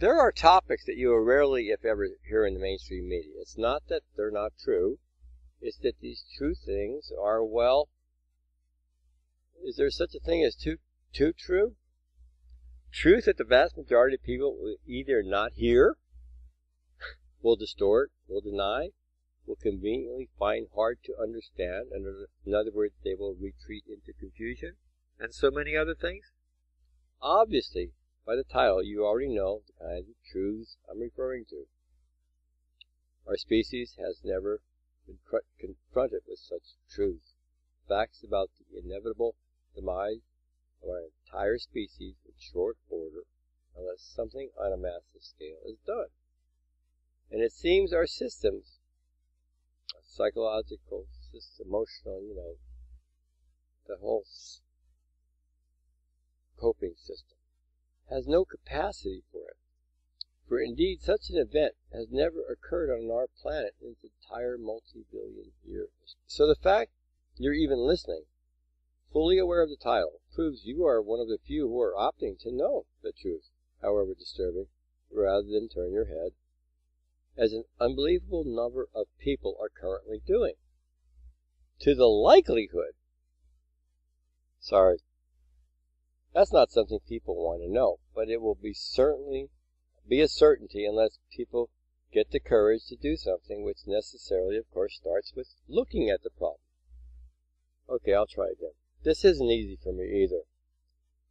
There are topics that you will rarely, if ever, hear in the mainstream media. It's not that they're not true. It's that these true things are, well, is there such a thing as too true? Truth that the vast majority of people will either not hear, will distort, will deny, will conveniently find hard to understand, and in other words, they will retreat into confusion, and so many other things. Obviously, by the title, you already know the kinds of truths I'm referring to. Our species has never been confronted with such truths. Facts about the inevitable demise of our entire species in short order, unless something on a massive scale is done. And it seems our systems, our psychological, emotional, the whole coping system, has no capacity for it. For indeed, such an event has never occurred on our planet in its entire multi-billion year history. So the fact you're even listening, fully aware of the title, proves you are one of the few who are opting to know the truth, however disturbing, rather than turn your head, as an unbelievable number of people are currently doing. To the likelihood, that's not something people want to know, but it will certainly be a certainty unless people get the courage to do something, which necessarily, of course, starts with looking at the problem. Okay, I'll try again. This isn't easy for me either.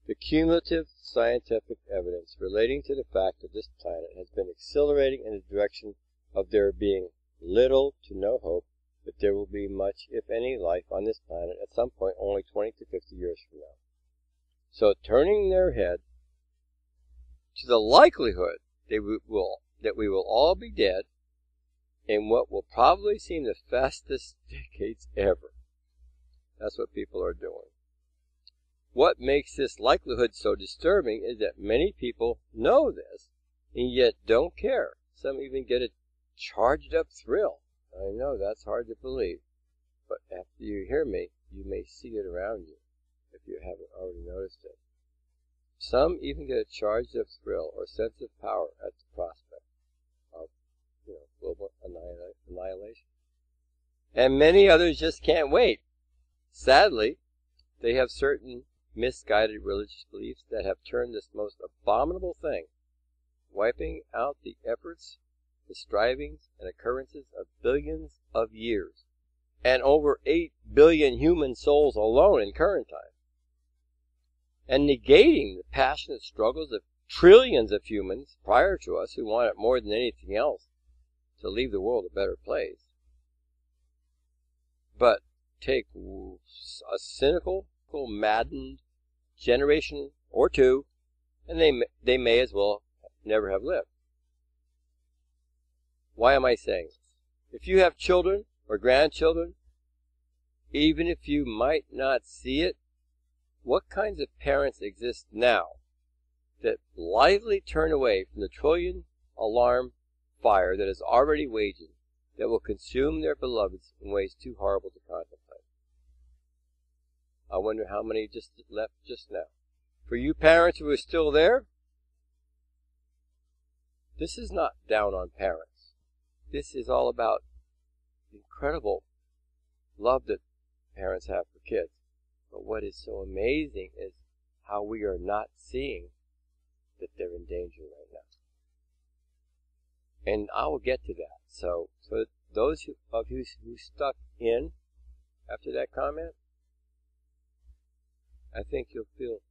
The cumulative scientific evidence relating to the fact that this planet has been accelerating in the direction of there being little to no hope that there will be much, if any, life on this planet at some point only 20 to 50 years from now. So turning their head to the likelihood that we will all be dead in what will probably seem the fastest decades ever. That's what people are doing. What makes this likelihood so disturbing is that many people know this and yet don't care. Some even get a charged up thrill. I know that's hard to believe, but after you hear me, you may see it around you if you haven't already noticed it. Some even get a charged up thrill or sense of power at the prospect of, global annihilation. And many others just can't wait. Sadly, they have certain misguided religious beliefs that have turned this most abominable thing, wiping out the efforts, the strivings, and occurrences of billions of years, and over 8 billion human souls alone in current time, and negating the passionate struggles of trillions of humans prior to us who want it more than anything else to leave the world a better place. But take a cynical, maddened generation or two, and they may as well never have lived. Why am I saying this? If you have children or grandchildren, even if you might not see it, what kinds of parents exist now that blithely turn away from the trillion alarm fire that is already waging, that will consume their beloveds in ways too horrible to contemplate? I wonder how many just left just now. For you parents who are still there, this is not down on parents. This is all about the incredible love that parents have for kids. But what is so amazing is how we are not seeing that they're in danger right now. And I will get to that. So those of you who stuck in after that comment, I think you'll feel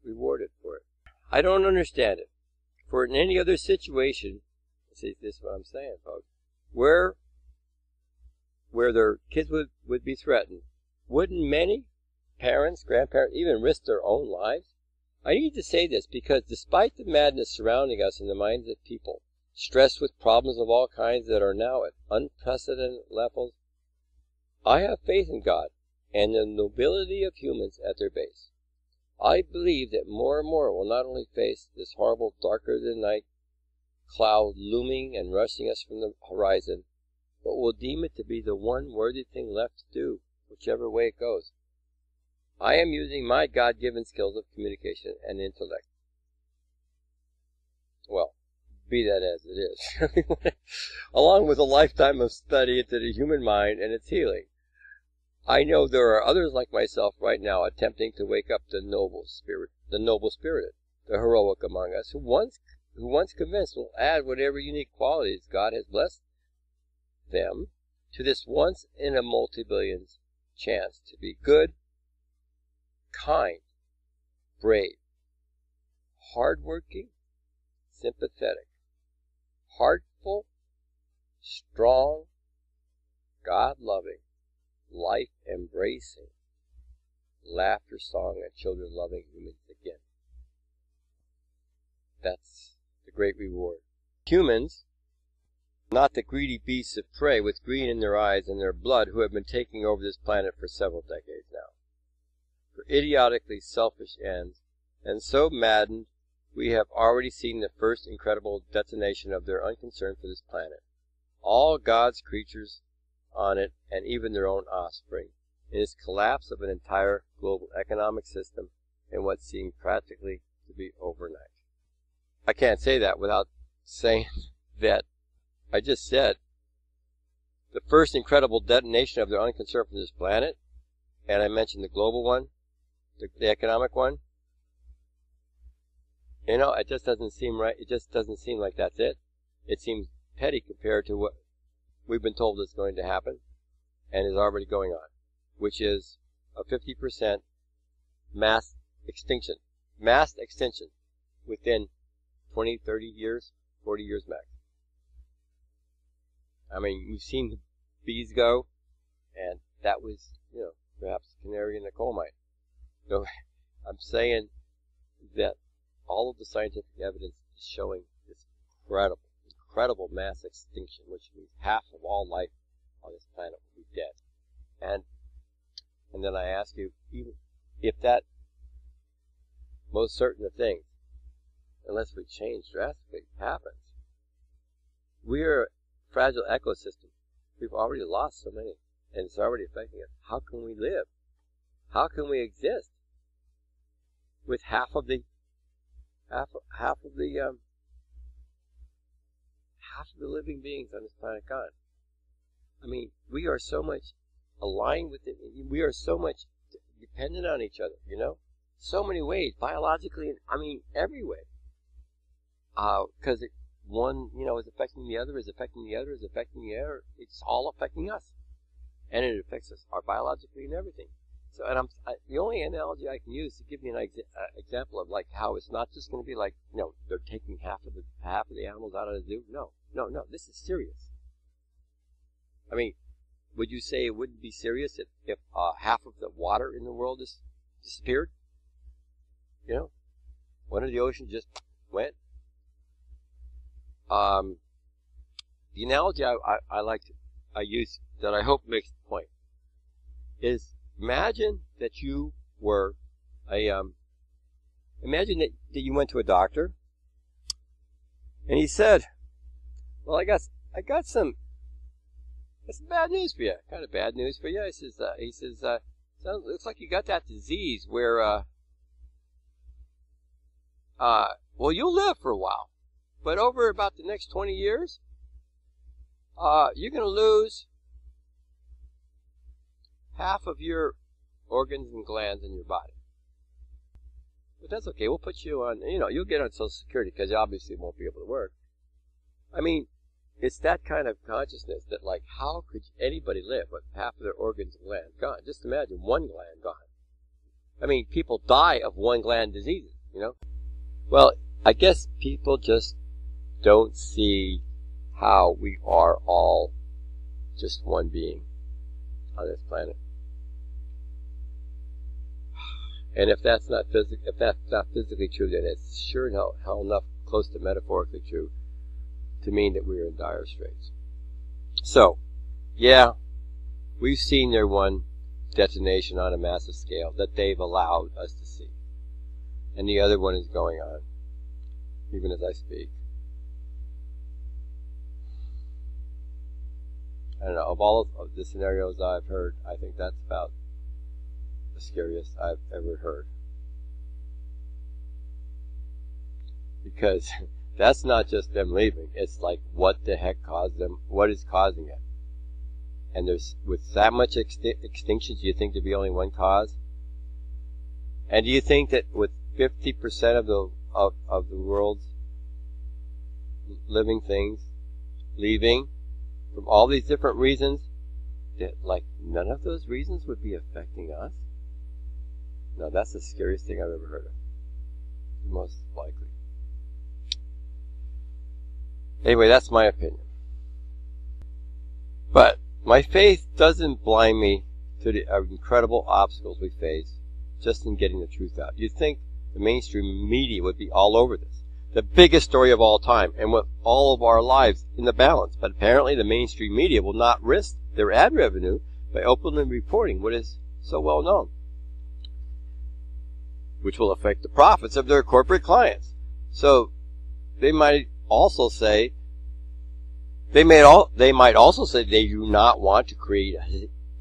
rewarded for it. I don't understand it. For in any other situation, see, this is what I'm saying, folks, where their kids would be threatened, wouldn't many parents, grandparents, even risk their own lives? I need to say this because despite the madness surrounding us in the minds of people, stressed with problems of all kinds that are now at unprecedented levels, I have faith in God and the nobility of humans at their base. I believe that more and more will not only face this horrible darker-than-night cloud looming and rushing us from the horizon, but will deem it to be the one worthy thing left to do, whichever way it goes. I am using my God-given skills of communication and intellect. Well, be that as it is. Along with a lifetime of study into the human mind and its healing. I know there are others like myself right now attempting to wake up the noble spirited, the heroic among us, who once convinced will add whatever unique qualities God has blessed them to this once in a multi-billions chance to be good, kind, brave, hardworking, sympathetic, heartful, strong, God-loving, life-embracing, laughter-song and children-loving humans again. That's the great reward. Humans, not the greedy beasts of prey with greed in their eyes and their blood who have been taking over this planet for several decades now, for idiotically selfish ends, and so maddened we have already seen the first incredible detonation of their unconcern for this planet. All God's creatures on it, and even their own offspring, in its collapse of an entire global economic system in what seemed practically to be overnight. I can't say that without saying that I just said the first incredible detonation of their unconcern for this planet, and I mentioned the global one, the economic one. You know, it just doesn't seem right. It just doesn't seem like that's it. It seems petty compared to what we've been told is going to happen and is already going on, which is a 50% mass extinction within 20, 30 years, 40 years max. I mean, we've seen the bees go, and that was, perhaps a canary in the coal mine. So I'm saying that all of the scientific evidence is showing this incredible mass extinction, which means half of all life on this planet will be dead. And then I ask you, even if that most certain of things, unless we change drastically, happens, we're a fragile ecosystem. We've already lost so many, and it's already affecting us. How can we live? How can we exist with half of the living beings on this planet gone? I mean, we are so much aligned with it. We are so much dependent on each other, so many ways, biologically, every way. Because one, is affecting the other, is affecting the other, is affecting the other. It's all affecting us. And it affects us biologically and everything. So, and the only analogy I can use to give you an example of like how it's not just going to be like, they're taking half of the animals out of the zoo. No, this is serious. I mean, would you say it wouldn't be serious if half of the water in the world disappeared? One of the oceans just went. The analogy I use that I hope makes the point is imagine that you were imagine that you went to a doctor and he said, well, I got some bad news for you. Kind of bad news for you. He says, looks like you got that disease where, well, you'll live for a while, but over about the next 20 years, you're going to lose half of your organs and glands in your body. But that's okay. We'll put you on, you'll get on Social Security because you obviously won't be able to work. I mean, it's that kind of consciousness that, like, how could anybody live with half of their organs and glands gone? Just imagine one gland gone. I mean, people die of one gland diseases, Well, I guess people just don't see how we are all just one being on this planet. And if that's not physically true, then it's sure hell enough close to metaphorically true to mean that we're in dire straits. So, yeah, we've seen their one detonation on a massive scale that they've allowed us to see. And the other one is going on, even as I speak. I don't know, of all of the scenarios I've heard, I think that's about the scariest I've ever heard. Because That's not just them leaving. It's like, what the heck caused them? What is causing it? And there's, with that much extinctions, do you think there'd be only one cause? And do you think that with 50% of the world's living things leaving from all these different reasons, that like none of those reasons would be affecting us? No, that's the scariest thing I've ever heard of. Most likely. Anyway, that's my opinion. But my faith doesn't blind me to the incredible obstacles we face just in getting the truth out. You'd think the mainstream media would be all over this. The biggest story of all time, and with all of our lives in the balance. But apparently the mainstream media will not risk their ad revenue by openly reporting what is so well known, which will affect the profits of their corporate clients. So they might also say, they might also say they do not want to create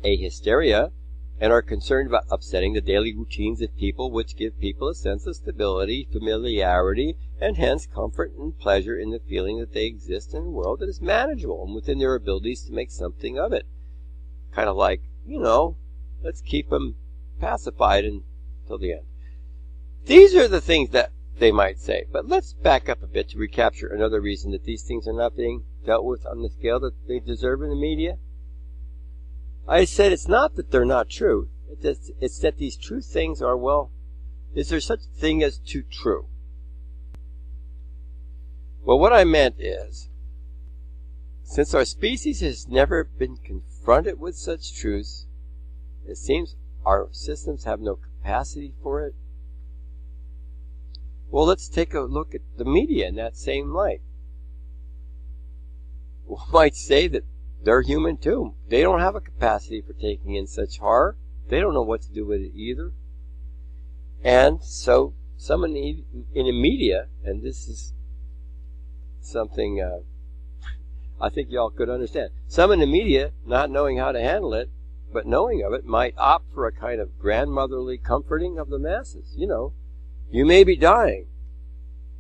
a hysteria and are concerned about upsetting the daily routines of people, which give people a sense of stability, familiarity, and hence comfort and pleasure in the feeling that they exist in a world that is manageable and within their abilities to make something of it. Kind of like, let's keep them pacified until the end. These are the things that they might say. But let's back up a bit to recapture another reason that these things are not being dealt with on the scale that they deserve in the media. I said it's not that they're not true. It's that these true things are, is there such a thing as too true? Well, what I meant is, since our species has never been confronted with such truths, it seems our systems have no capacity for it. Well, let's take a look at the media in that same light. We might say that they're human too. They don't have a capacity for taking in such horror. They don't know what to do with it either. And so someone in the media, and this is something I think y'all could understand. Some in the media, not knowing how to handle it, but knowing of it, might opt for a kind of grandmotherly comforting of the masses. You may be dying,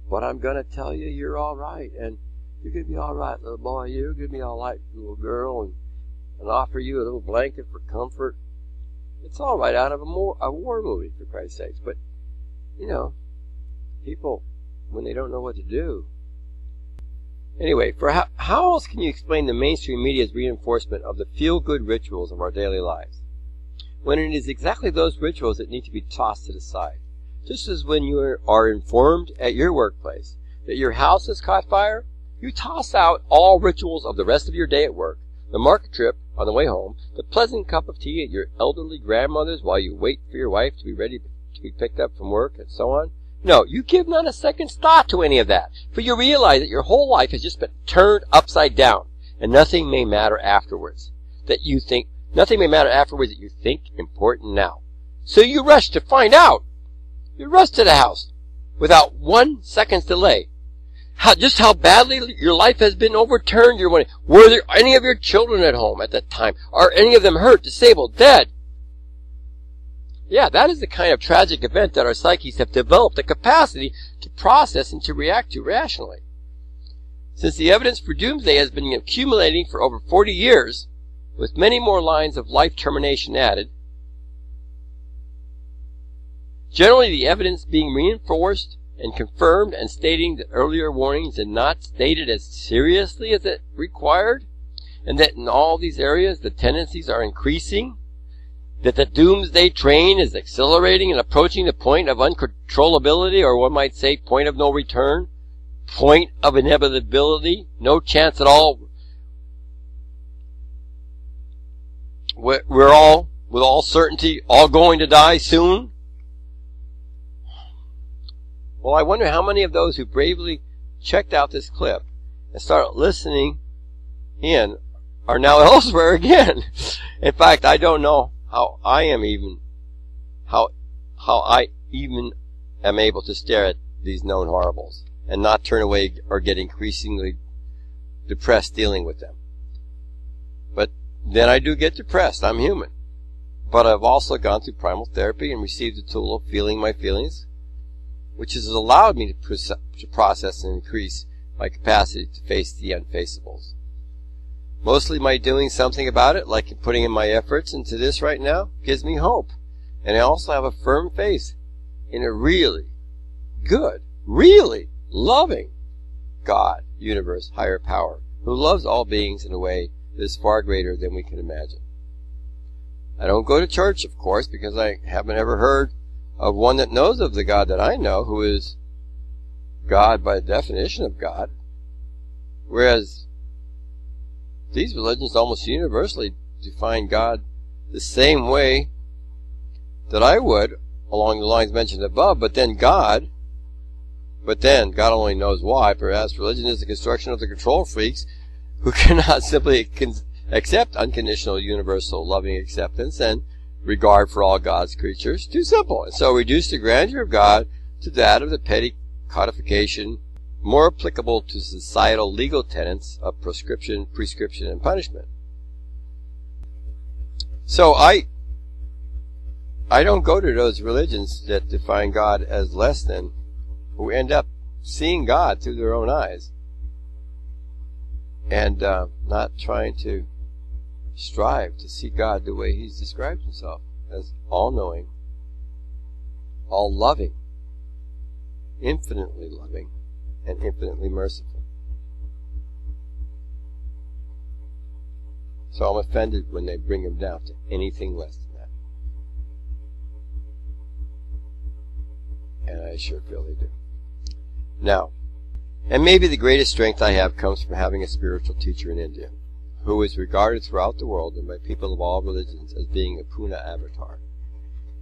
but I'm going to tell you you're all right, and you're going to be all right, little boy. You're going to be all right, little girl, and offer you a little blanket for comfort. It's all right out of a war movie, for Christ's sakes. But, people, when they don't know what to do. Anyway, for how else can you explain the mainstream media's reinforcement of the feel-good rituals of our daily lives, when it is exactly those rituals that need to be tossed to the side? Just as when you are informed at your workplace that your house has caught fire, you toss out all rituals of the rest of your day at work, the market trip on the way home, the pleasant cup of tea at your elderly grandmother's while you wait for your wife to be ready to be picked up from work, and so on. No, you give not a second's thought to any of that, for you realize that your whole life has just been turned upside down, and nothing may matter afterwards that you think important now. So you rush to find out. You rush to the house without 1 second's delay. Just how badly your life has been overturned. You're wondering, were there any of your children at home at that time? Are any of them hurt, disabled, dead? Yeah, that is the kind of tragic event that our psyches have developed the capacity to process and to react to rationally. Since the evidence for doomsday has been accumulating for over 40 years, with many more lines of life termination added, generally the evidence being reinforced and confirmed and stating that earlier warnings had not stated as seriously as it required, and that in all these areas the tendencies are increasing, that the doomsday train is accelerating and approaching the point of uncontrollability, or one might say point of no return, point of inevitability, no chance at all. We're all, with all certainty, all going to die soon. Well, I wonder how many of those who bravely checked out this clip and started listening in are now elsewhere again. In fact, I don't know how I even am able to stare at these known horribles and not turn away or get increasingly depressed dealing with them. But then I do get depressed. I'm human. But I've also gone through primal therapy and received the tool of feeling my feelings, which has allowed me to process and increase my capacity to face the unfaceables. Mostly my doing something about it, like putting in my efforts into this right now, gives me hope. And I also have a firm faith in a really good, really loving God, universe, higher power, who loves all beings in a way that is far greater than we can imagine. I don't go to church, of course, because I haven't ever heard of one that knows of the God that I know, who is God by the definition of God. Whereas these religions almost universally define God the same way that I would, along the lines mentioned above, but then God only knows why. Perhaps religion is the construction of the control freaks who cannot simply accept unconditional, universal, loving acceptance and regard for all God's creatures. Too simple. And so reduce the grandeur of God to that of the petty codification, more applicable to societal legal tenets of prescription, and punishment. So I don't go to those religions that define God as less than, who end up seeing God through their own eyes and not trying to strive to see God the way He's described Himself, as all-knowing, all-loving, infinitely loving, and infinitely merciful. So I'm offended when they bring Him down to anything less than that. And I sure feel they do. Now, and maybe the greatest strength I have comes from having a spiritual teacher in India, who is regarded throughout the world and by people of all religions as being a Puna avatar.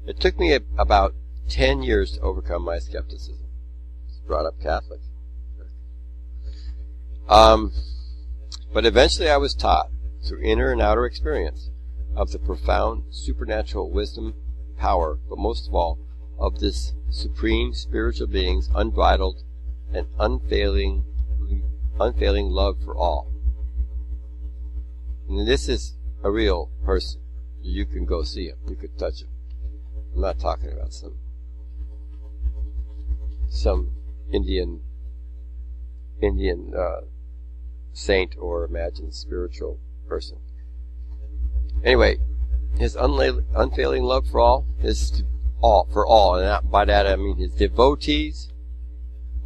It took me about 10 years to overcome my skepticism. I was brought up Catholic. But eventually I was taught, through inner and outer experience, of the profound supernatural wisdom, power, but most of all, of this supreme spiritual being's unbridled and unfailing love for all. And this is a real person. You can go see him. You could touch him. I'm not talking about some Indian saint or imagined spiritual person. Anyway, his unfailing love for all is for all, and by that I mean his devotees,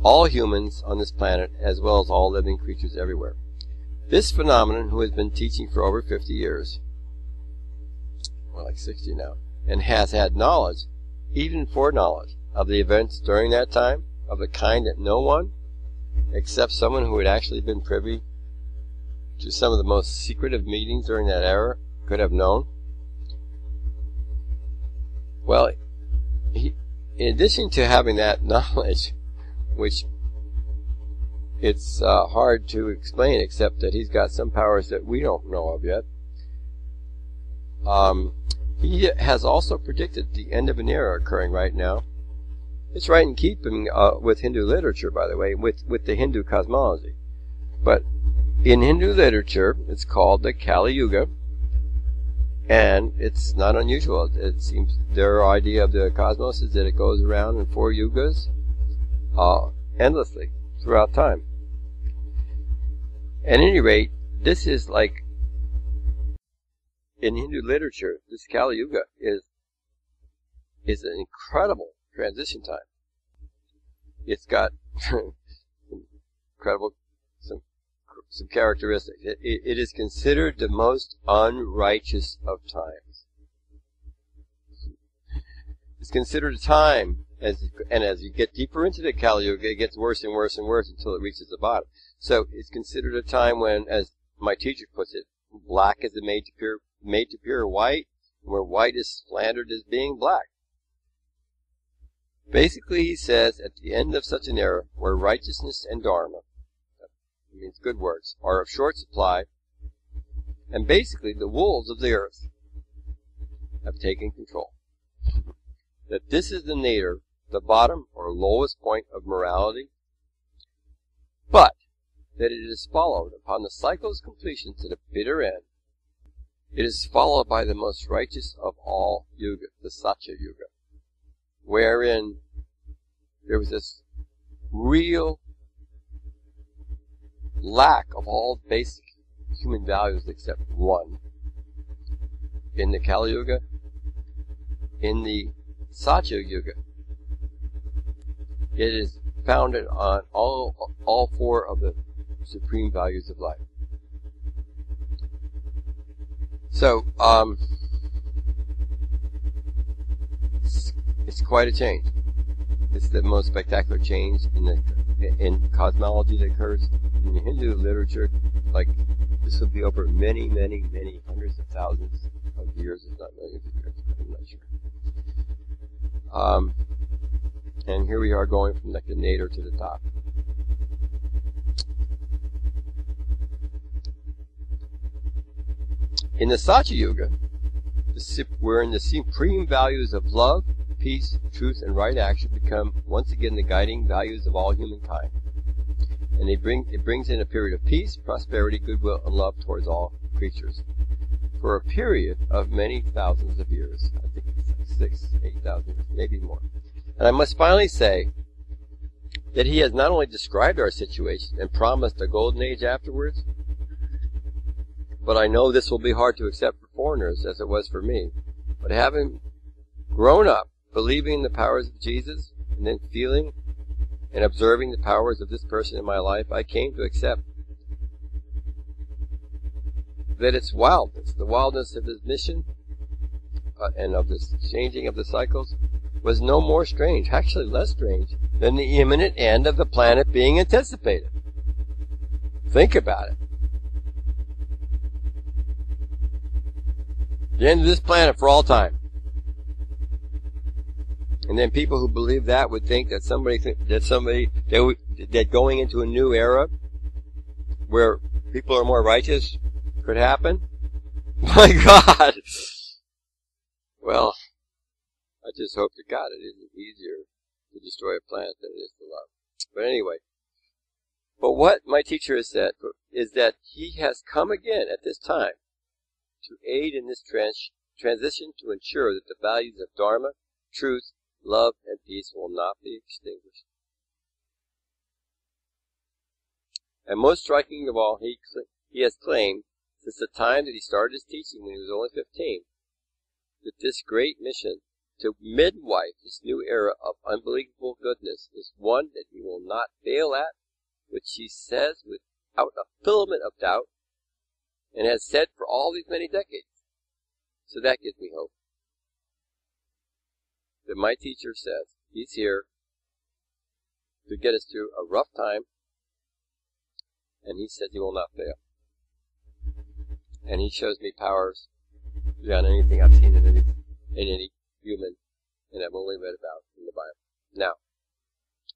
all humans on this planet, as well as all living creatures everywhere. This phenomenon, who has been teaching for over 50 years, more like 60 now, and has had knowledge, even foreknowledge, of the events during that time, of the kind that no one, except someone who had actually been privy to some of the most secretive meetings during that era, could have known. Well, in addition to having that knowledge, which it's hard to explain, except that he's got some powers that we don't know of yet, he has also predicted the end of an era occurring right now. It's right in keeping with Hindu literature, by the way, with the Hindu cosmology. But in Hindu literature, it's called the Kali Yuga, and it's not unusual. It seems their idea of the cosmos is that it goes around in 4 yugas endlessly throughout time. At any rate, this is like, in Hindu literature, this Kali Yuga is an incredible transition time. It's got some characteristics. It is considered the most unrighteous of times. It's considered a time, as you get deeper into the Kali Yuga, it gets worse and worse and worse until it reaches the bottom. So it's considered a time when, as my teacher puts it, black is made to appear white, where white is slandered as being black. Basically, he says, at the end of such an era, where righteousness and dharma, that means good works, are of short supply, and basically the wolves of the earth have taken control. That this is the nadir, the bottom or lowest point of morality, but that it is followed, upon the cycle's completion to the bitter end, it is followed by the most righteous of all yugas, the Satya Yuga, wherein there was this real lack of all basic human values except one. In the Kali Yuga, in the Satya Yuga, it is founded on all four of the supreme values of life. So, it's quite a change. It's the most spectacular change in cosmology that occurs in the Hindu literature. Like, this will be over many, many, many hundreds of thousands of years, if not millions of years. I'm not sure. And here we are going from like the nadir to the top. In the Satya Yuga, wherein the supreme values of love, peace, truth, and right action become once again the guiding values of all humankind. And it brings in a period of peace, prosperity, goodwill, and love towards all creatures. For a period of many thousands of years. I think it's like 6,000, 8,000 years, maybe more. And I must finally say that he has not only described our situation and promised a golden age afterwards, but I know this will be hard to accept for foreigners, as it was for me. But having grown up believing in the powers of Jesus, and then feeling and observing the powers of this person in my life, I came to accept that its wildness, the wildness of his mission, and of this changing of the cycles, was no more strange, actually less strange, than the imminent end of the planet being anticipated. Think about it. The end of this planet for all time. And then people who believe that would think that that going into a new era where people are more righteous could happen. My God! Well, I just hope to God it isn't easier to destroy a planet than it is to love. But anyway, but what my teacher has said is that he has come again at this time to aid in this transition to ensure that the values of Dharma, truth, love, and peace will not be extinguished. And most striking of all, he has claimed, since the time that he started his teaching when he was only 15, that this great mission to midwife this new era of unbelievable goodness is one that he will not fail at, which he says without a filament of doubt, and has said for all these many decades. So that gives me hope. That my teacher says he's here to get us through a rough time, and he says he will not fail. And he shows me powers beyond anything I've seen in any human, and I've only read about in the Bible. Now,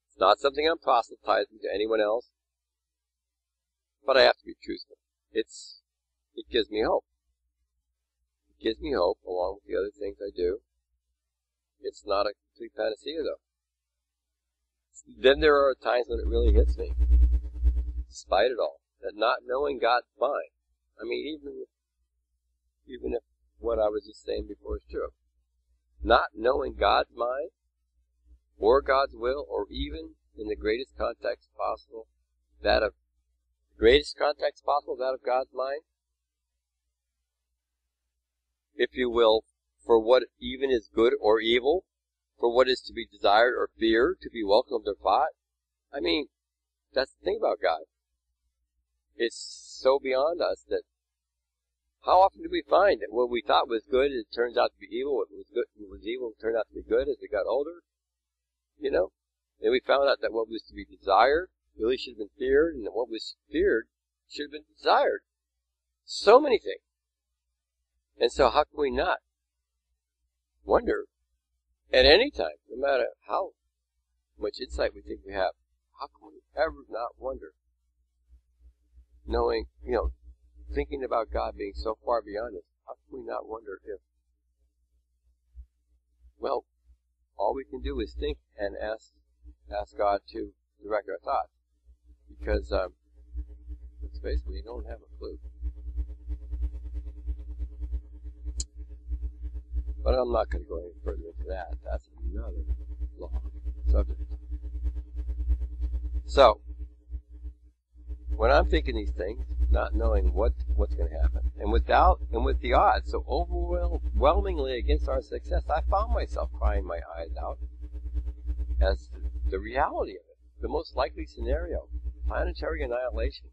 it's not something I'm proselytizing to anyone else, but I have to be truthful. It gives me hope. It gives me hope along with the other things I do. It's not a complete panacea, though. Then there are times when it really hits me, despite it all, that not knowing God's mind. I mean, even if what I was just saying before is true, not knowing God's mind, or God's will, or even in the greatest context possible, that of God's mind, if you will, for what even is good or evil, for what is to be desired or feared, to be welcomed or fought. I mean, that's the thing about God. It's so beyond us that how often do we find that what we thought was good, it turns out to be evil, what was good, what was evil turned out to be good as we got older? You know? And we found out that what was to be desired really should have been feared, and that what was feared should have been desired. So many things. And so how can we not wonder at any time, no matter how much insight we think we have, how can we ever not wonder? Knowing, thinking about God being so far beyond us, how can we not wonder if, well, all we can do is think and ask God to direct our thoughts. Because, let's face it, we don't have a clue. But I'm not going to go any further into that. That's another long subject. So, when I'm thinking these things, not knowing what's going to happen, and with the odds so overwhelmingly against our success, I found myself crying my eyes out as the reality of it, the most likely scenario, planetary annihilation,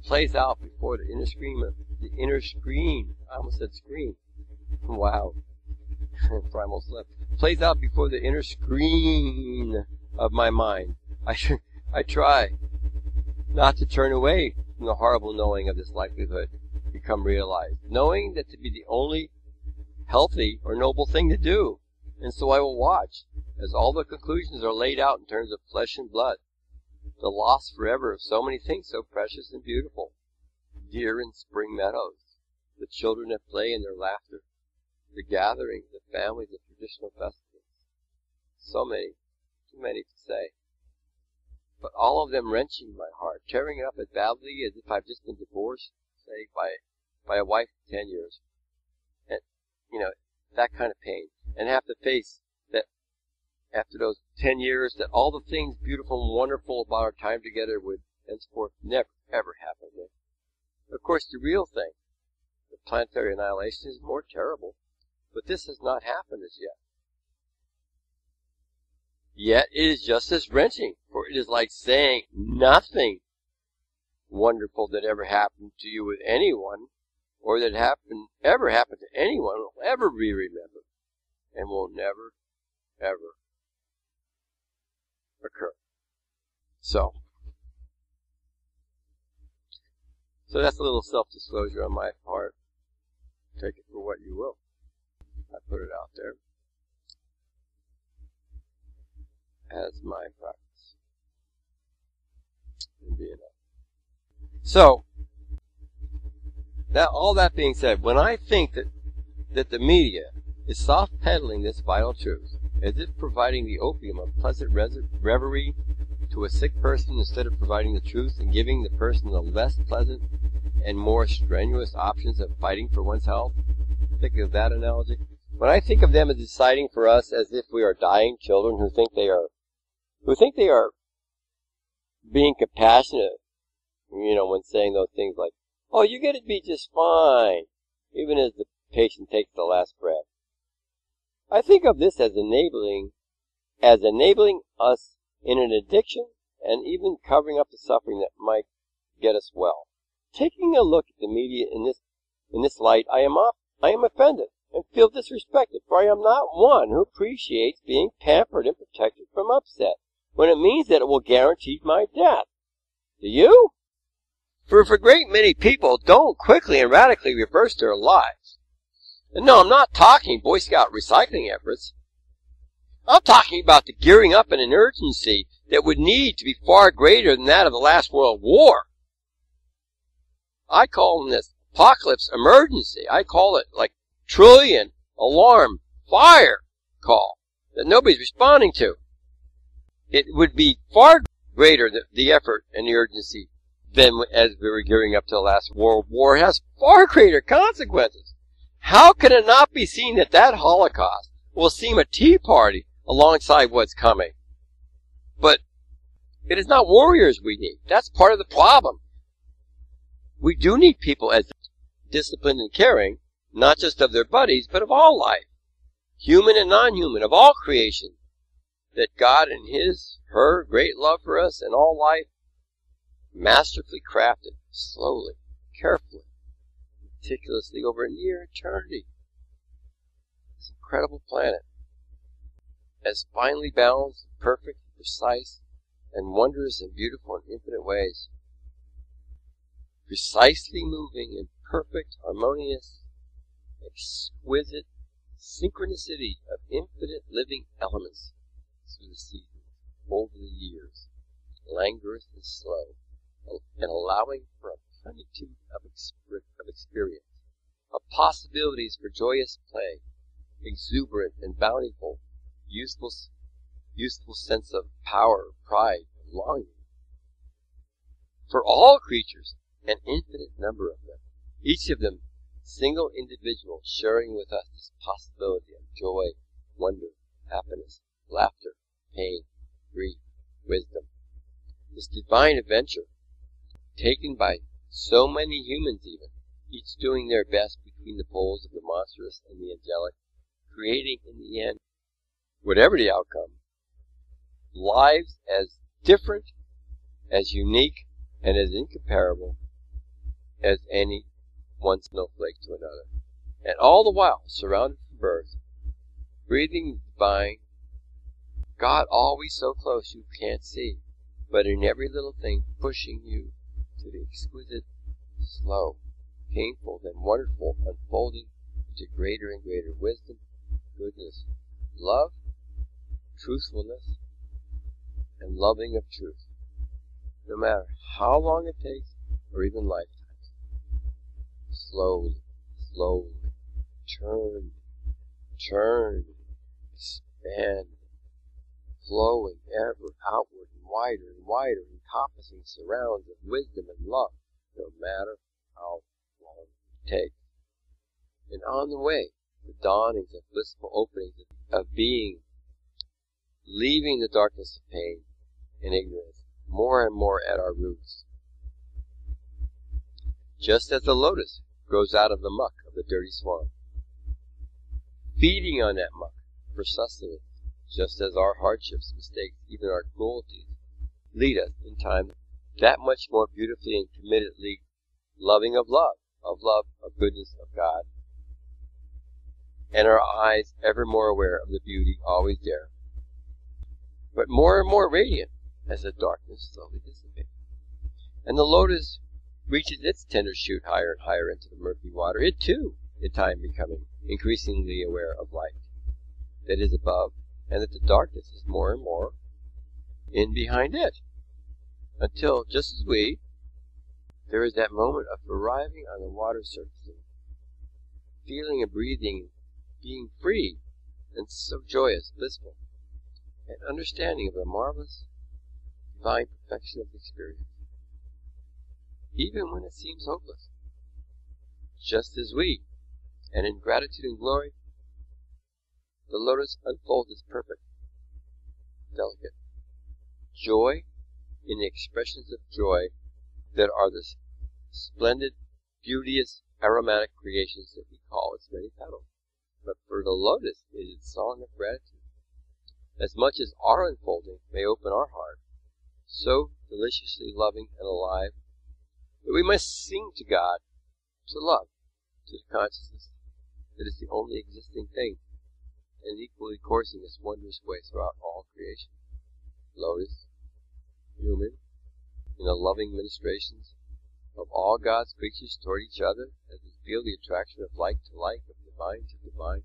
plays out before the inner screen. I almost said screen. Wow. Primal slip. Plays out before the inner screen of my mind. I try not to turn away from the horrible knowing of this likelihood become realized, knowing that to be the only healthy or noble thing to do. And so I will watch as all the conclusions are laid out in terms of flesh and blood, the loss forever of so many things so precious and beautiful, deer in spring meadows, the children at play and their laughter, the gatherings, the families, the traditional festivals. So many, too many to say. But all of them wrenching my heart, tearing it up as badly as if I've just been divorced, say, by a wife for 10 years. And, that kind of pain. And have to face that after those 10 years, that all the things beautiful and wonderful about our time together would henceforth never, ever happen again. Of course, the real thing, the planetary annihilation, is more terrible. But this has not happened as yet. Yet it is just as wrenching, for it is like saying nothing wonderful that ever happened to you with anyone, or that ever happened to anyone, will ever be remembered, and will never, ever occur. So that's a little self-disclosure on my part. Take it for what you will. I put it out there as my practice in Vietnam. So, all that being said, when I think that the media is soft-peddling this vital truth, as if providing the opium of pleasant reverie to a sick person instead of providing the truth and giving the person the less pleasant and more strenuous options of fighting for one's health, think of that analogy. When I think of them as deciding for us as if we are dying children who think they are being compassionate, when saying those things like, "Oh, you're going to be just fine," even as the patient takes the last breath. I think of this as enabling us in an addiction and even covering up the suffering that might get us well. Taking a look at the media in this light, I am offended and feel disrespected, for I am not one who appreciates being pampered and protected from upset, when it means that it will guarantee my death. Do you? For if a great many people don't quickly and radically reverse their lives, and no, I'm not talking Boy Scout recycling efforts. I'm talking about the gearing up in an urgency that would need to be far greater than that of the last World War. I call this apocalypse emergency. I call it like trillion alarm fire call that nobody's responding to. It would be far greater, the effort and the urgency, than as we were gearing up to the last World War. It has far greater consequences. How can it not be seen that Holocaust will seem a tea party alongside what's coming? But it is not warriors we need. That's part of the problem. We do need people as disciplined and caring, not just of their buddies, but of all life, human and non-human, of all creation, that God in her great love for us and all life masterfully crafted, slowly, carefully, meticulously over a near eternity. This incredible planet, as finely balanced, perfect, precise, and wondrous and beautiful in infinite ways, precisely moving in perfect, harmonious, exquisite synchronicity of infinite living elements through the seasons, over the years, languorous and slow, and allowing for a plenitude of experience, of possibilities for joyous play, exuberant and bountiful, useful sense of power, pride, and longing. For all creatures, an infinite number of them, each of them single individual, sharing with us this possibility of joy, wonder, happiness, laughter, pain, grief, wisdom, This divine adventure, taken by so many humans even, each doing their best between the poles of the monstrous and the angelic, creating in the end, whatever the outcome, lives as different, as unique, and as incomparable as any one snowflake to another. And all the while surrounded from birth, breathing the divine, God always so close you can't see, but in every little thing pushing you to the exquisite, slow, painful, then wonderful unfolding into greater and greater wisdom, goodness, love, truthfulness, and loving of truth, no matter how long it takes or even lifetimes. Slowly, slowly, turn, expand, flowing ever outward and wider, encompassing surrounds of wisdom and love, no matter how long it takes. And on the way, the dawnings of blissful openings of being, leaving the darkness of pain and ignorance more and more at our roots. Just as the lotus grows out of the muck of the dirty swamp, feeding on that muck for sustenance, just as our hardships, mistakes, even our cruelties, lead us in time that much more beautifully and committedly loving of love, of goodness, of God, and our eyes ever more aware of the beauty always there, but more and more radiant as the darkness slowly dissipates. And the lotus reaches its tender shoot higher and higher into the murky water, it too, in time becoming increasingly aware of light that is above, and that the darkness is more and more in behind it, until, just as we, there is that moment of arriving on the water surface, feeling and breathing, being free, and so joyous, blissful, and understanding of the marvelous divine perfection of the experience, even when it seems hopeless, just as we, and in gratitude and glory, the lotus unfolds its perfect, delicate joy in the expressions of joy that are the splendid, beauteous, aromatic creations that we call its many petals. But for the lotus it is a song of gratitude. As much as our unfolding may open our heart, so deliciously loving and alive, that we must sing to God, to love, to the consciousness that is the only existing thing, and equally coursing its wondrous way throughout all creation. Lotus, human, in the loving ministrations of all God's creatures toward each other, as we feel the attraction of like to like, of divine to divine.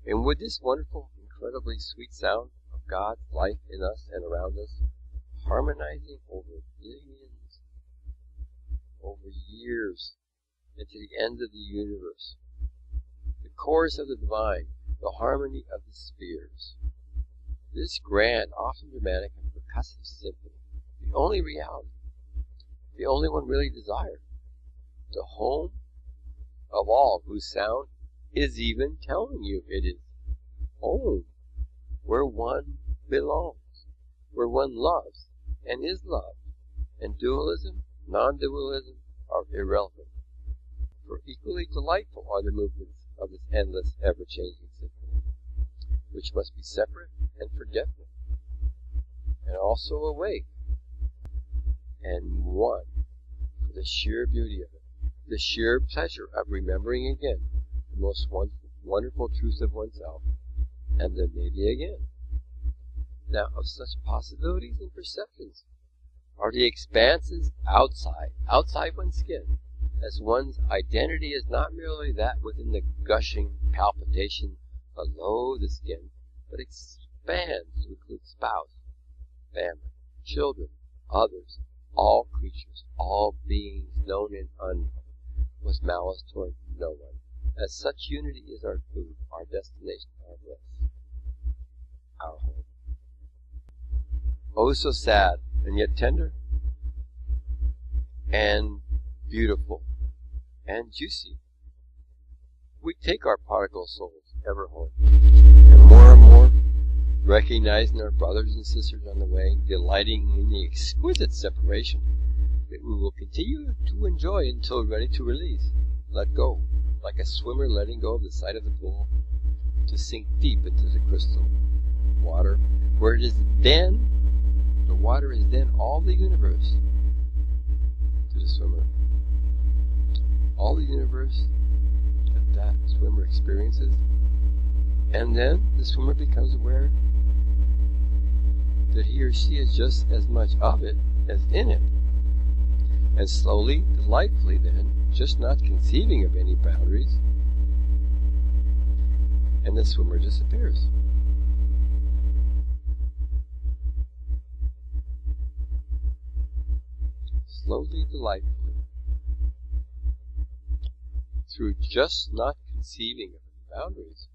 And would this wonderful, incredibly sweet sound of God's life in us and around us, harmonizing over billions, over years, and to the end of the universe, the chorus of the divine, the harmony of the spheres, this grand, often dramatic and percussive symphony, the only reality, the only one really desired, the home of all whose sound is even telling you it is home, where one belongs, where one loves and is loved, and dualism, non-dualism are irrelevant, for equally delightful are the movements of this endless, ever-changing symphony, which must be separate and forgetful, and also awake, and one for the sheer beauty of it, the sheer pleasure of remembering again the most wonderful truth of oneself, and then maybe again. Now, of such possibilities and perceptions are the expanses outside one's skin, as one's identity is not merely that within the gushing palpitation below the skin, but expands to include spouse, family, children, others, all creatures, all beings, known and unknown, with malice toward no one. As such unity is our food, our destination, our bliss, our home. Oh, so sad, and yet tender, and beautiful, and juicy. We take our prodigal souls ever home, and more recognizing our brothers and sisters on the way, delighting in the exquisite separation that we will continue to enjoy until ready to release, let go, like a swimmer letting go of the side of the pool, to sink deep into the crystal water, where it is then, the water is then all the universe to the swimmer. All the universe that swimmer experiences, and then the swimmer becomes aware that he or she is just as much of it as in it. And slowly, delightfully then, just not conceiving of any boundaries, and the swimmer disappears. Slowly, delightfully, through just not conceiving of any boundaries,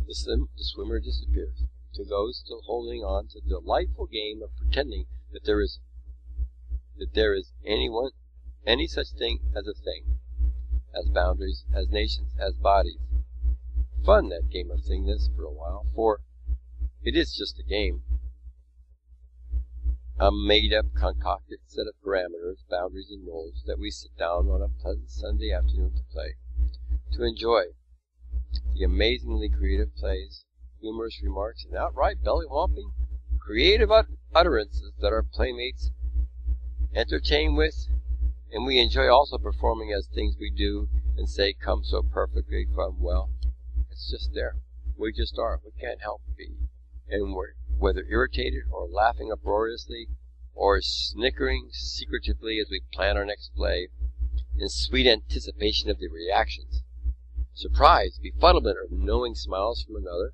the swimmer disappears. To those still holding on to the delightful game of pretending that there is any such thing, as boundaries, as nations, as bodies. Fun, that game of thingness, for a while, for it is just a game. A made-up, concocted set of parameters, boundaries, and rules that we sit down on a pleasant Sunday afternoon to play, to enjoy the amazingly creative plays, humorous remarks, and outright belly-whomping, creative utterances that our playmates entertain with, and we enjoy also performing as things we do and say come so perfectly from, well, it's just there. We just are. We can't help but be. And we're, whether irritated or laughing uproariously or snickering secretively as we plan our next play, in sweet anticipation of the reactions, surprise, befuddlement, or knowing smiles from another,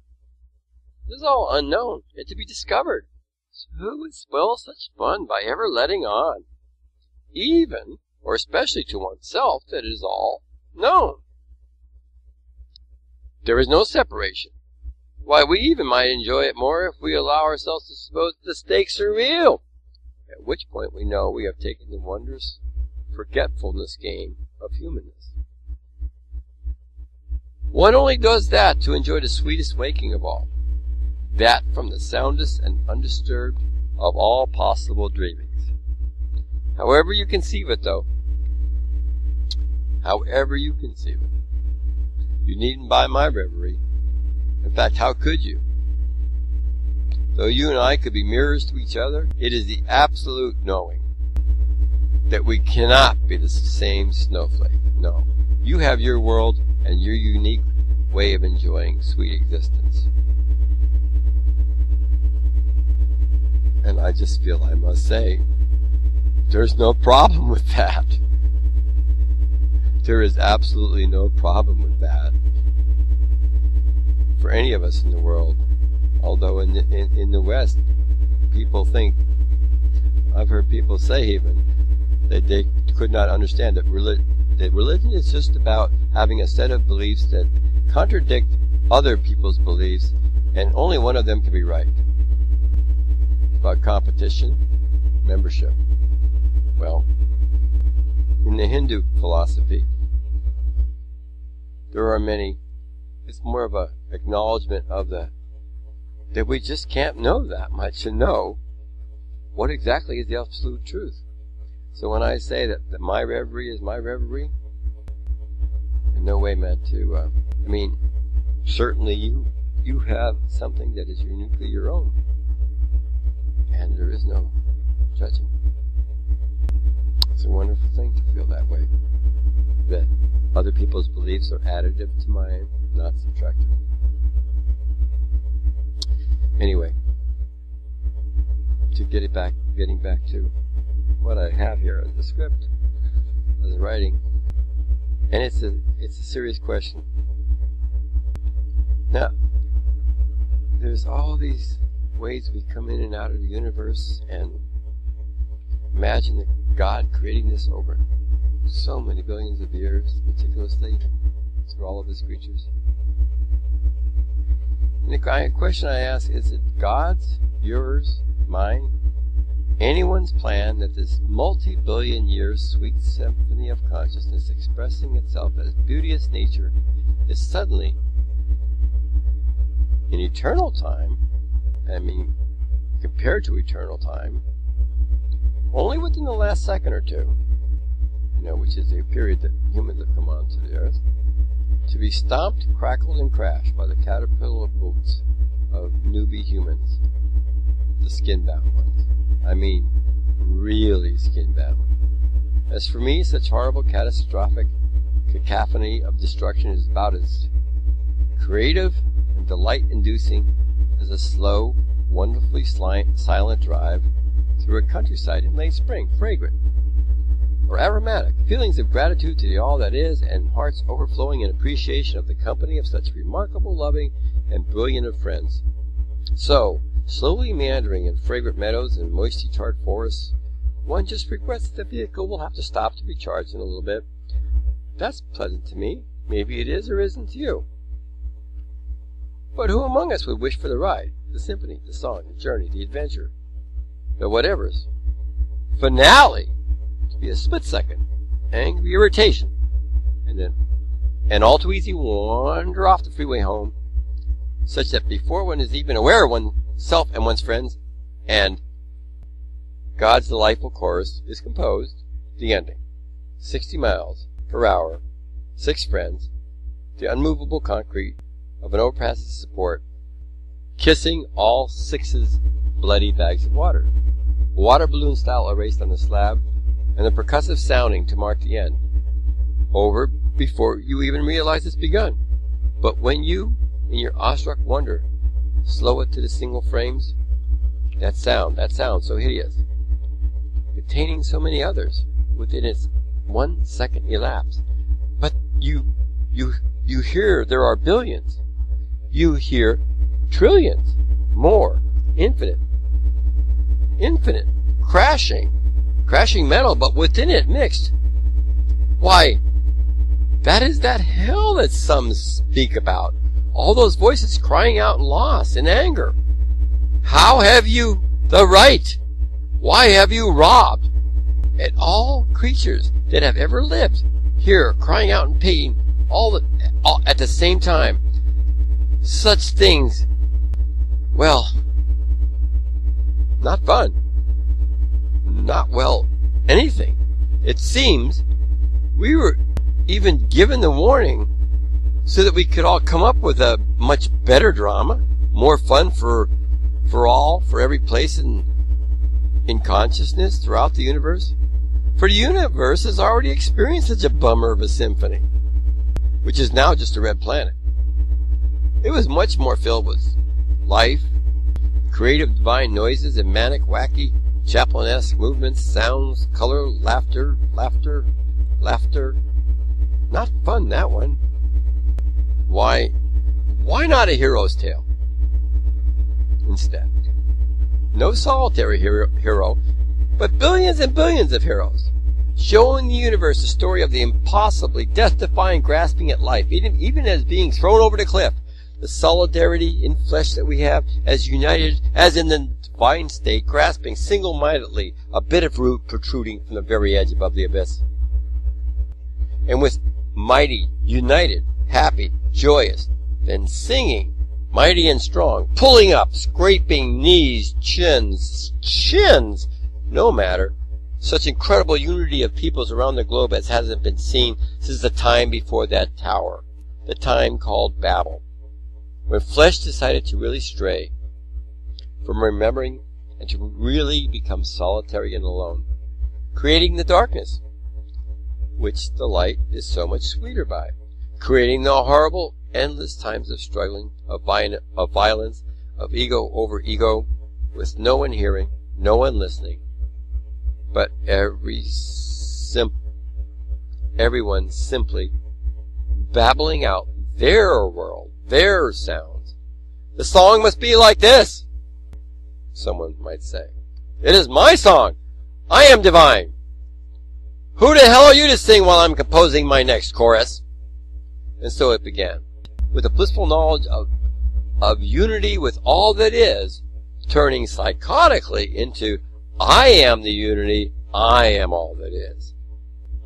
this is all unknown and to be discovered. So who would spoil such fun by ever letting on, even or especially to oneself, that it is all known? There is no separation. Why, we even might enjoy it more if we allow ourselves to suppose the stakes are real, at which point we know we have taken the wondrous forgetfulness game of humanness. One only does that to enjoy the sweetest waking of all, that from the soundest and undisturbed of all possible dreamings. However you conceive it, though, however you conceive it, you needn't buy my reverie. In fact, how could you? Though you and I could be mirrors to each other, it is the absolute knowing that we cannot be the same snowflake. No, you have your world and your unique way of enjoying sweet existence. And I just feel I must say, there's no problem with that. There is absolutely no problem with that for any of us in the world. Although in the West, people think, I've heard people say even, that they could not understand that religion is just about having a set of beliefs that contradict other people's beliefs, and only one of them can be right. About competition, membership. Well, in the Hindu philosophy, there are many. It's more of a acknowledgement of that we just can't know that much to know what exactly is the absolute truth. So when I say that my reverie is my reverie, in no way meant to, certainly you have something that is uniquely your own, and there is no judging. It's a wonderful thing to feel that way, that other people's beliefs are additive to mine, not subtractive. Anyway, getting back to what I have here as the script, as a writing, and it's a serious question. Now, there's all these ways we come in and out of the universe, and imagine that God creating this over so many billions of years, meticulously, through all of His creatures. And the question I ask, is it God's, yours, mine? anyone's plan that this multi-billion years sweet symphony of consciousness expressing itself as beauteous nature is suddenly, in eternal time, compared to eternal time, only within the last second or two, which is the period that humans have come onto the earth, to be stomped, crackled, and crashed by the caterpillar boots of newbie humans, the skin-bound ones. Really skin-bound. As for me, such horrible, catastrophic cacophony of destruction is about as creative and delight-inducing as a slow, wonderfully silent drive through a countryside in late spring, fragrant or aromatic, feelings of gratitude to the all that is, and hearts overflowing in appreciation of the company of such remarkable, loving, and brilliant of friends. So, slowly meandering in fragrant meadows and moisty-tart forests, one just regrets that the vehicle will have to stop to be charged in a little bit. That's pleasant to me. Maybe it is or isn't to you. But who among us would wish for the ride, the symphony, the song, the journey, the adventure, the whatever's finale to be a split second, angry irritation, and then an all too easy wander off the freeway home, such that before one is even aware of oneself and one's friends, and God's delightful chorus is composed, the ending, 60 miles per hour, 6 friends, the unmovable concrete of an overpass's support, kissing all 6's bloody bags of water, water balloon style erased on the slab, and the percussive sounding to mark the end, over before you even realize it's begun. But when you, in your awestruck wonder, slow it to the single frames, that sound so hideous, containing so many others within its 1 second elapse. But you hear there are billions. You hear trillions, more, infinite, crashing metal, but within it mixed. Why, that is that hell that some speak about. All those voices crying out in loss and anger. How have you the right? Why have you robbed? And all creatures that have ever lived here crying out in pain all at the same time. Such things, well, not fun. Not, anything. It seems we were even given the warning so that we could all come up with a much better drama, more fun for all, for every place in consciousness throughout the universe. For the universe has already experienced such a bummer of a symphony, which is now just a red planet. It was much more filled with life, creative divine noises, and manic, wacky, Chaplin-esque movements, sounds, color, laughter. Not fun, that one. Why not a hero's tale instead? No solitary hero, but billions and billions of heroes, showing the universe the story of the impossibly death-defying grasping at life, even as being thrown over the cliff. The solidarity in flesh that we have, as united as in the divine state, grasping single-mindedly a bit of root protruding from the very edge above the abyss. And with mighty, united, happy, joyous, then singing, mighty and strong, pulling up, scraping knees, chins, no matter, such incredible unity of peoples around the globe as hasn't been seen since the time before that tower, the time called Babel, when flesh decided to really stray from remembering and to really become solitary and alone, creating the darkness, which the light is so much sweeter by, creating the horrible, endless times of struggling, of violence, of ego over ego, with no one hearing, no one listening, but everyone simply babbling out their world, their sounds. The song must be like this, someone might say. It is my song. I am divine. Who the hell are you to sing while I'm composing my next chorus? And so it began, with a blissful knowledge of unity with all that is, turning psychotically into I am the unity. I am all that is.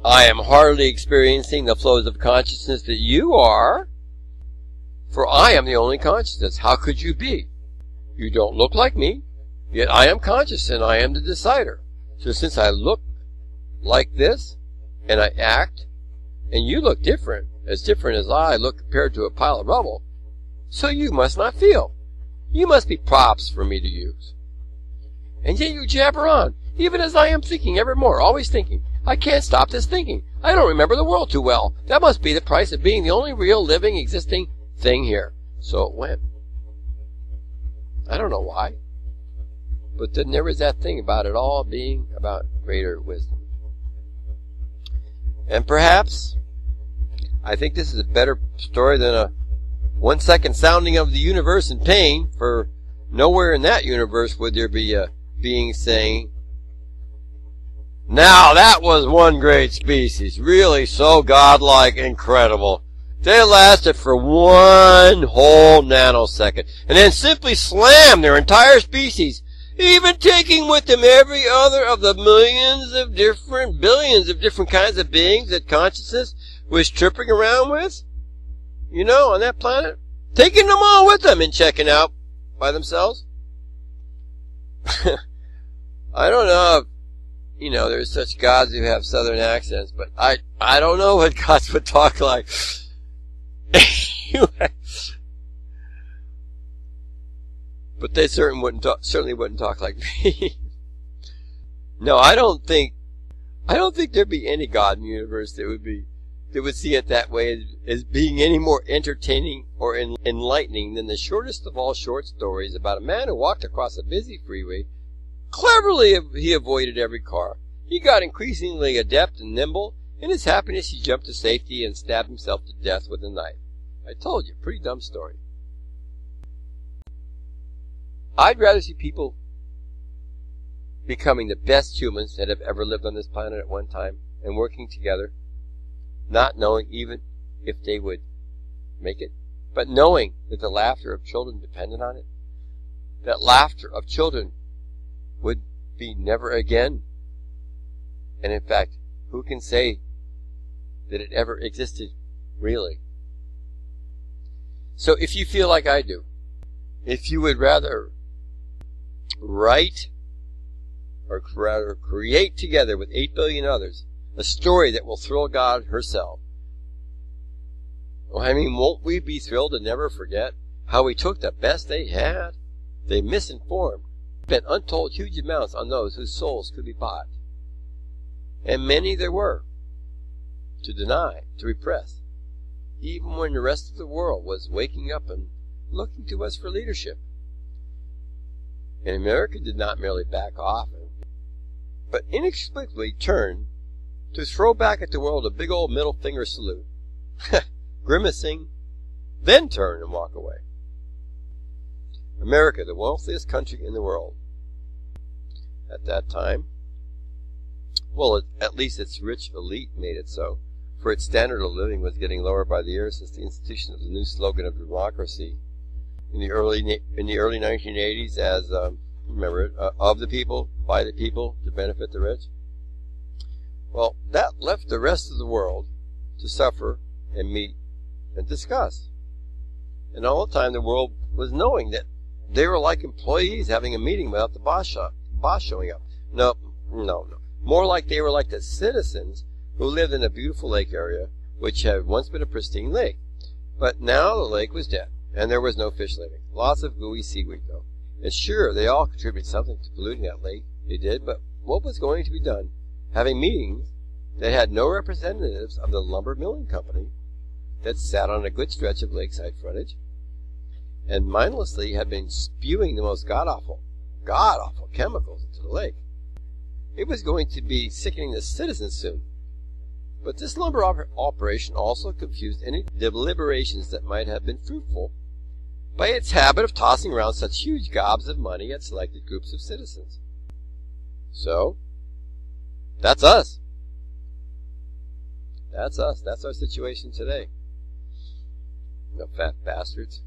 I am hardly experiencing the flows of consciousness that you are, for I am the only consciousness. How could you be? You don't look like me, yet I am conscious and I am the decider. So since I look like this, and I act, and you look different as I look compared to a pile of rubble, so you must not feel. You must be props for me to use. And yet you jabber on, even as I am thinking evermore, always thinking. I can't stop this thinking. I don't remember the world too well. That must be the price of being the only real, living, existing thing here. So it went. I don't know why. But then there was that thing about it all being about greater wisdom. And perhaps, I think this is a better story than a 1 second sounding of the universe in pain, for nowhere in that universe would there be a being saying, now that was one great species, really so godlike, incredible. They lasted for one whole nanosecond, and then simply slammed their entire species, even taking with them every other of the billions of different kinds of beings that consciousness was tripping around with, on that planet, taking them all with them and checking out by themselves. I don't know if, there's such gods who have southern accents, but I don't know what gods would talk like. But they certainly wouldn't talk like me. No, I don't think there'd be any God in the universe that would see it that way as being any more entertaining or enlightening than the shortest of all short stories about a man who walked across a busy freeway. Cleverly he avoided every car. He got increasingly adept and nimble. In his happiness he jumped to safety and stabbed himself to death with a knife. I told you, pretty dumb story. I'd rather see people becoming the best humans that have ever lived on this planet at one time and working together, not knowing even if they would make it, but knowing that the laughter of children depended on it, that laughter of children would be never again. And in fact, who can say that it ever existed, really? So if you feel like I do, if you would rather write or rather create together with 8 billion others a story that will thrill God herself, won't we be thrilled to never forget how we took the best they had? They misinformed, spent untold huge amounts on those whose souls could be bought. And many there were, to deny, to repress, even when the rest of the world was waking up and looking to us for leadership. And America did not merely back off, but inexplicably turned to throw back at the world a big old middle finger salute, grimacing, then turn and walk away. America, the wealthiest country in the world at that time, well, at least its rich elite made it so, for its standard of living was getting lower by the year since the institution of the new slogan of democracy in the early 1980s, as remember it, of the people, by the people, to benefit the rich. Well, that left the rest of the world to suffer and meet and discuss. And all the time the world was knowing that they were like employees having a meeting without the boss showing up. No. More like they were like the citizens who lived in a beautiful lake area, which had once been a pristine lake. But now the lake was dead, and there was no fish living. Lots of gooey seaweed, though. And sure, they all contributed something to polluting that lake. They did, but what was going to be done? Having meetings that had no representatives of the lumber milling company that sat on a good stretch of lakeside frontage and mindlessly had been spewing the most god-awful chemicals into the lake. It was going to be sickening the citizens soon. But this lumber operation also confused any deliberations that might have been fruitful by its habit of tossing around such huge gobs of money at selected groups of citizens. So, that's us. That's us. That's our situation today. The fat bastards.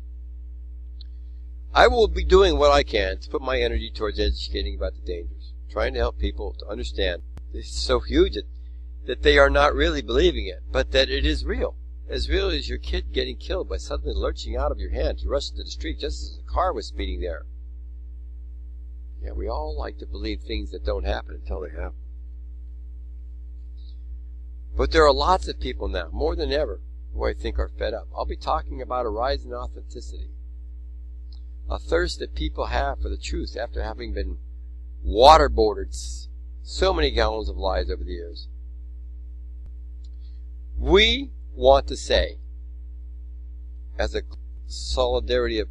I will be doing what I can to put my energy towards educating about the dangers, trying to help people to understand it's so huge that they are not really believing it, but that it is real. As real as your kid getting killed by suddenly lurching out of your hand to rush into the street just as the car was speeding there. Yeah, we all like to believe things that don't happen until they happen. But there are lots of people now, more than ever, who I think are fed up. I'll be talking about a rise in authenticity. A thirst that people have for the truth after having been waterboarded so many gallons of lies over the years. We want to say, as a solidarity of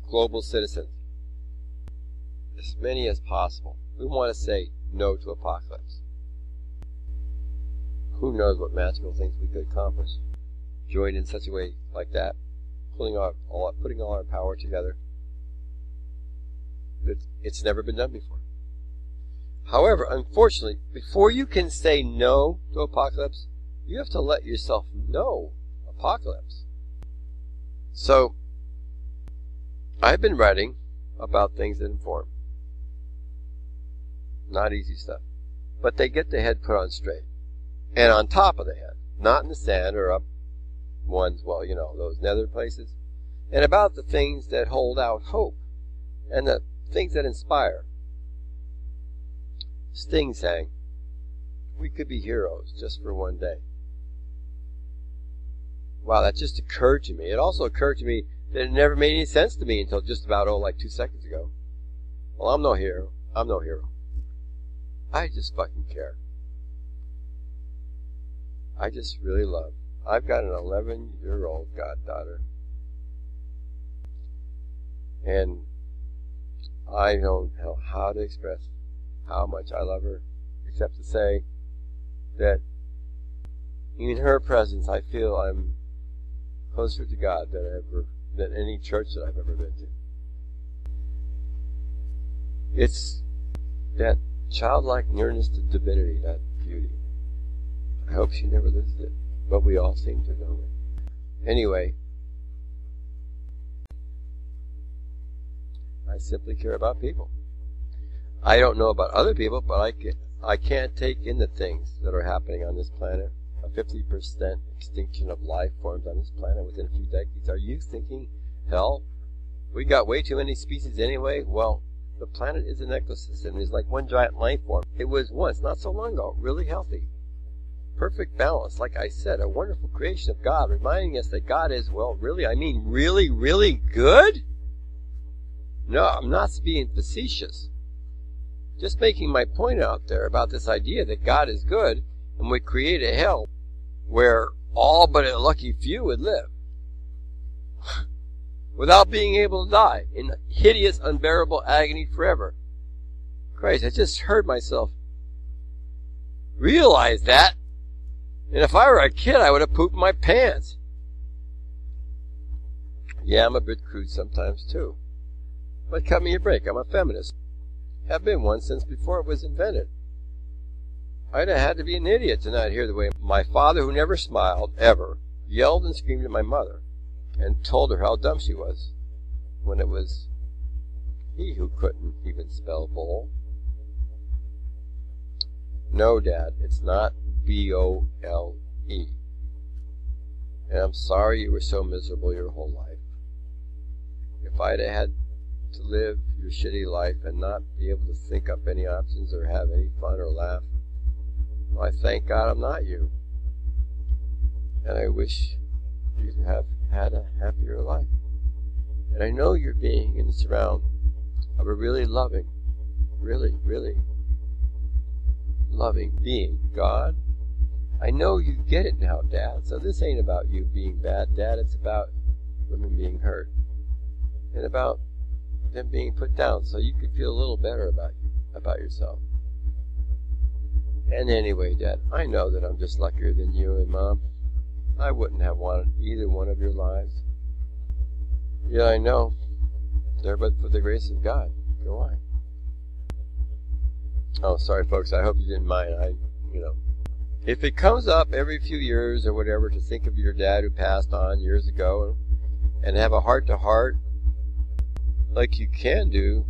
global citizens, as many as possible, we want to say no to apocalypse. Who knows what magical things we could accomplish, joined in such a way like that, putting all our power together. It's never been done before. However, unfortunately, before you can say no to apocalypse, you have to let yourself know apocalypse. So, I've been writing about things that inform. Not easy stuff. But they get the head put on straight. And on top of the head. Not in the sand or up one's, well, you know, those nether places. And about the things that hold out hope. And the things that inspire. Sting sang, "We could be heroes just for one day." Wow, that just occurred to me. It also occurred to me that it never made any sense to me until just about, like 2 seconds ago. Well, I'm no hero. I'm no hero. I just fucking care. I just really love. I've got an 11-year-old goddaughter. And I don't know how to express how much I love her, except to say that in her presence I feel I'm closer to God than any church that I've ever been to. It's that childlike nearness to divinity, that beauty. I hope she never loses it, but we all seem to know it. Anyway, I simply care about people. I don't know about other people, but I can't take in the things that are happening on this planet. A 50% extinction of life forms on this planet within a few decades. Are you thinking, hell, we got way too many species anyway? Well, the planet is an ecosystem. It's like one giant life form. It was once, not so long ago, really healthy. Perfect balance, like I said, a wonderful creation of God, reminding us that God is, well, really, I mean, really, really good? No, I'm not being facetious. Just making my point out there about this idea that God is good and would create a hell where all but a lucky few would live without being able to die in hideous, unbearable agony forever. Christ, I just heard myself realize that, and if I were a kid, I would have pooped my pants. Yeah, I'm a bit crude sometimes too, but cut me a break. I'm a feminist. Have been one since before it was invented. I'd have had to be an idiot to not hear the way my father, who never smiled, ever, yelled and screamed at my mother and told her how dumb she was when it was he who couldn't even spell bowl. No, Dad, it's not B-O-L-E. And I'm sorry you were so miserable your whole life. If I'd had to live your shitty life and not be able to think up any options or have any fun or laugh, well, I thank God I'm not you. And I wish you'd have had a happier life. And I know you're being in the surround of a really loving, really, really loving being, God. I know you get it now, Dad. So this ain't about you being bad, Dad. It's about women being hurt. And about them being put down so you could feel a little better about yourself. And anyway, Dad, I know that I'm just luckier than you and Mom. I wouldn't have wanted either one of your lives. Yet I know they're but for the grace of God. Go on. Oh, sorry, folks. I hope you didn't mind. If it comes up every few years or whatever to think of your dad who passed on years ago and have a heart-to-heart like you can do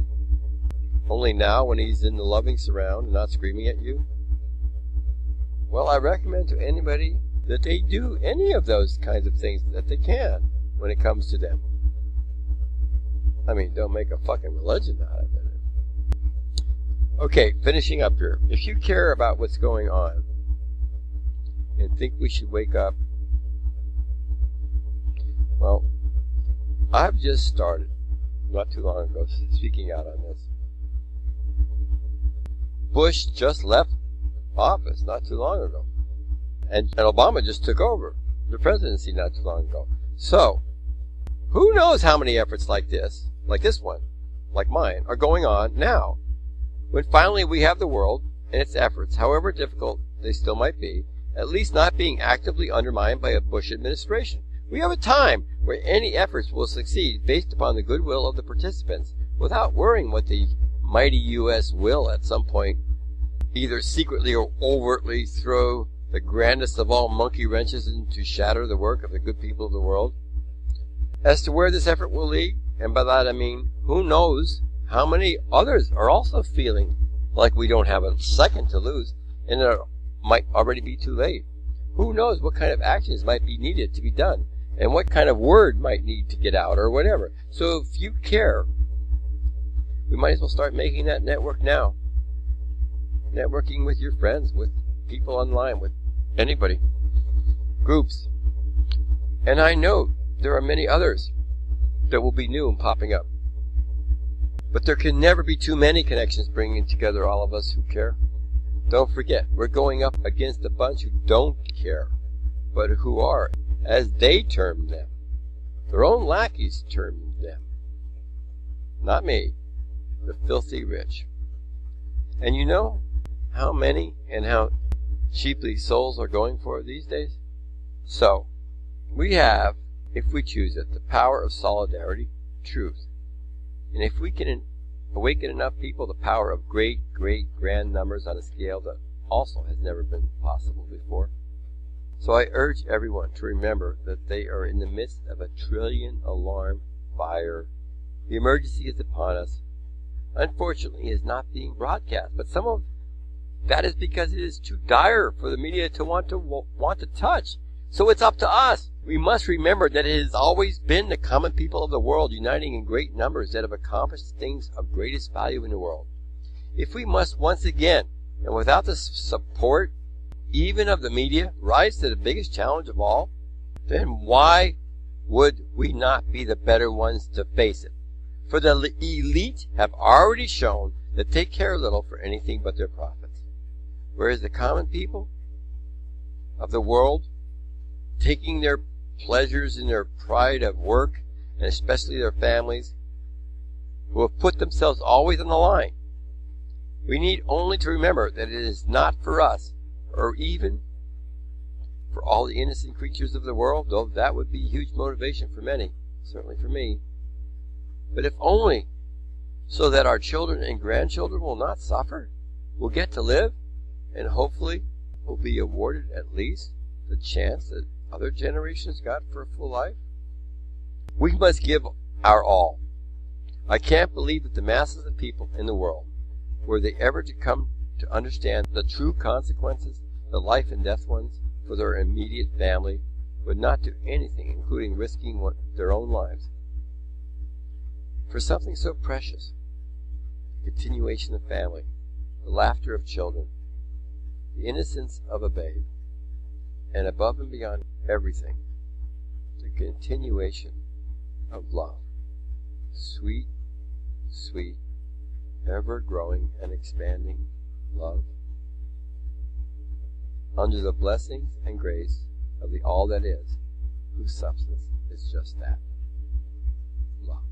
only now when he's in the loving surround and not screaming at you? Well, I recommend to anybody that they do any of those kinds of things that they can when it comes to them. I mean, don't make a fucking religion out of it. Okay, finishing up here. If you care about what's going on and think we should wake up, well, I've just started, not too long ago, speaking out on this. Bush just left office not too long ago. And Obama just took over the presidency not too long ago. So, who knows how many efforts like this one, like mine, are going on now, when finally we have the world and its efforts, however difficult they still might be, at least not being actively undermined by a Bush administration. We have a time where any efforts will succeed based upon the goodwill of the participants, without worrying what the mighty U.S. will at some point either secretly or overtly throw the grandest of all monkey wrenches in to shatter the work of the good people of the world. As to where this effort will lead, and by that I mean, who knows how many others are also feeling like we don't have a second to lose, and it might already be too late. Who knows what kind of actions might be needed to be done, and what kind of word might need to get out, or whatever. So if you care, we might as well start making that network now. Networking with your friends, with people online, with anybody. Groups. And I know there are many others that will be new and popping up. But there can never be too many connections bringing together all of us who care. Don't forget, we're going up against a bunch who don't care, but who are, as they term them, their own lackeys term them. Not me, the filthy rich. And you know how many and how cheaply souls are going for these days? So, we have, if we choose it, the power of solidarity, truth. And if we can awaken enough people, the power of great, grand numbers on a scale that also has never been possible before. So I urge everyone to remember that they are in the midst of a trillion alarm fire. The emergency is upon us. Unfortunately, it is not being broadcast, but some of that is because it is too dire for the media to want to touch. So it's up to us. We must remember that it has always been the common people of the world uniting in great numbers that have accomplished things of greatest value in the world. If we must once again, and without the support even of the media, rise to the biggest challenge of all, then why would we not be the better ones to face it? For the elite have already shown that they care little for anything but their profits, whereas the common people of the world, taking their pleasures in their pride of work, and especially their families, who have put themselves always on the line. We need only to remember that it is not for us, or even for all the innocent creatures of the world, though that would be huge motivation for many, certainly for me, but if only so that our children and grandchildren will not suffer, will get to live, and hopefully will be awarded at least the chance that other generations got for a full life. We must give our all. I can't believe that the masses of people in the world, were they ever to come to understand the true consequences, the life and death ones, for their immediate family, would not do anything, including risking their own lives, for something so precious, the continuation of family, the laughter of children, the innocence of a babe, and above and beyond everything, the continuation of love. Sweet, sweet, ever-growing and expanding love, under the blessings and grace of the All That Is, whose substance is just that, love.